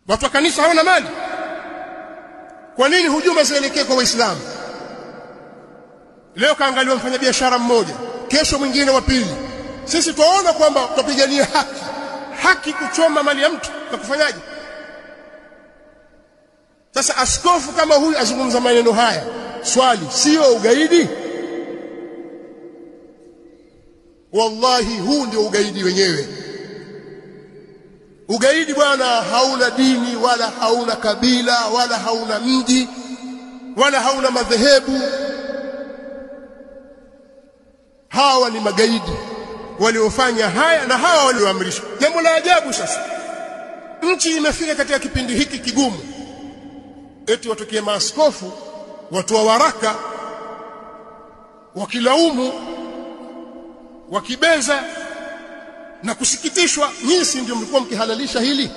Watu wa kanisa hawana mali? Kwa nini hujuma zielekee kwa Waislamu? Leo kaangaliwa mfanyabiashara mmoja, kesho mwingine wa pili. Sisi tunaona kwamba tupigania haki kuchoma mali ya mtu na kufanyaje? Sasa askofu kama huyu azungumza maneno haya, swali, sio ugaidi? Wallahi huu ndio ugaidi wenyewe. Ugaidi bwana hauna dini wala hauna kabila wala hauna mji wala hauna madhehebu. Hawa ni magaidi waliofanya haya na hawa walioamrishwa. Jambo la ajabu sasa, nchi imefika katika kipindi hiki kigumu, eti watokee maaskofu watu wa waraka wakilaumu, wakibeza na kusikitishwa. Nyinyi ndio mlikuwa mkihalalisha hili.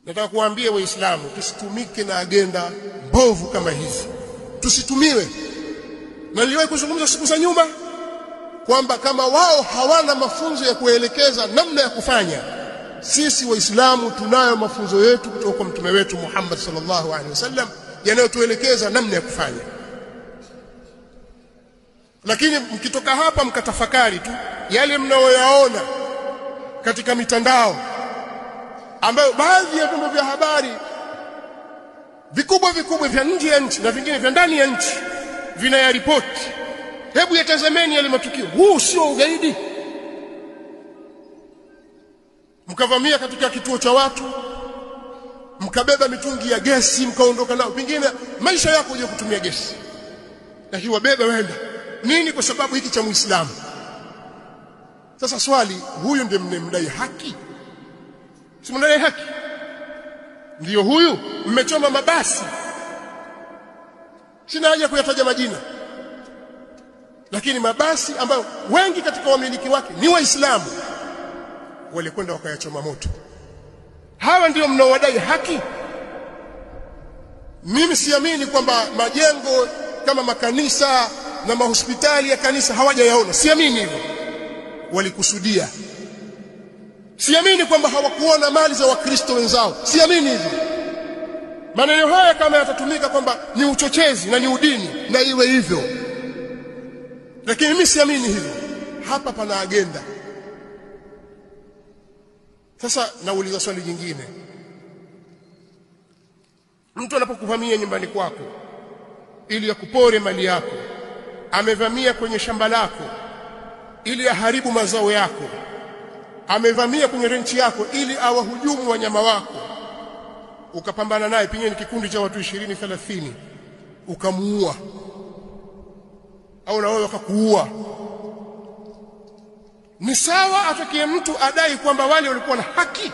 Nataka kuambia Waislamu tusitumike na agenda mbovu kama hizi, tusitumiwe. Na niliwahi kuzungumza siku za nyuma kwamba kama wao hawana mafunzo ya kuelekeza namna ya kufanya, sisi Waislamu tunayo mafunzo yetu kutoka kwa mtume wetu Muhammad sallallahu alaihi wasallam yanayotuelekeza namna ya kufanya. Lakini mkitoka hapa mkatafakari tu yale mnaoyaona katika mitandao, ambayo baadhi ya vyombo vya habari vikubwa vya nje ya nchi na vingine vya ndani ya nchi vinayaripoti, hebu yatazameni yale matukio. Huu sio ugaidi? Mkavamia katika kituo cha watu, mkabeba mitungi ya gesi, mkaondoka nao, pengine maisha yako uje kutumia gesi, lakini wabeba wenda nini? Kwa sababu hiki cha Muislamu. Sasa swali, huyu ndiye mnemdai haki? Si mnadai haki? Ndio huyu mmechoma mabasi, sina haja kuyataja majina, lakini mabasi ambayo wengi katika wamiliki wake ni Waislamu walikwenda wakayachoma moto. Hawa ndio mnaowadai haki? Mimi siamini kwamba majengo kama makanisa na mahospitali ya kanisa hawajayaona. Siamini hivyo, walikusudia. Siamini kwamba hawakuona mali za Wakristo wenzao. Siamini hivyo. Maneno haya kama yatatumika kwamba ni uchochezi na ni udini, na iwe hivyo, lakini mimi siamini hivyo. Hapa pana agenda. Sasa nauliza swali jingine, mtu anapokuvamia nyumbani kwako ili akupore mali yako, amevamia kwenye shamba lako ili aharibu mazao yako, amevamia kwenye renchi yako ili awahujumu wanyama wako, ukapambana naye, pengine ni kikundi cha watu 20 30, ukamuua au na wewe wakakuua, ni sawa atokee mtu adai kwamba wale walikuwa na haki?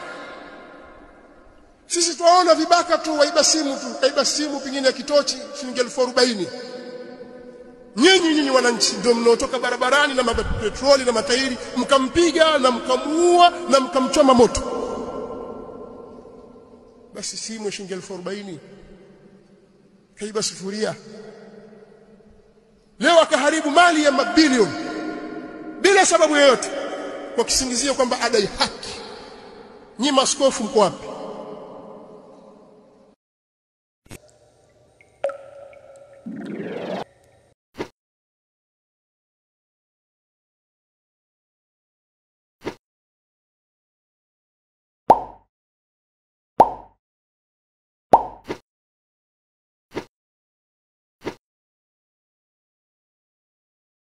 Sisi tuwaona vibaka tu, waiba simu pengine ya kitochi shilingi 40,000. Nyinyi wananchi ndio mnaotoka barabarani na mapetroli na matairi, mkampiga na mkamuua na mkamchoma moto. Basi simu shilingi 40,000, kaiba sufuria, leo akaharibu mali ya mabilioni bila sababu yoyote, kwa kisingizio kwamba adai haki. Nyinyi maaskofu mko wapi?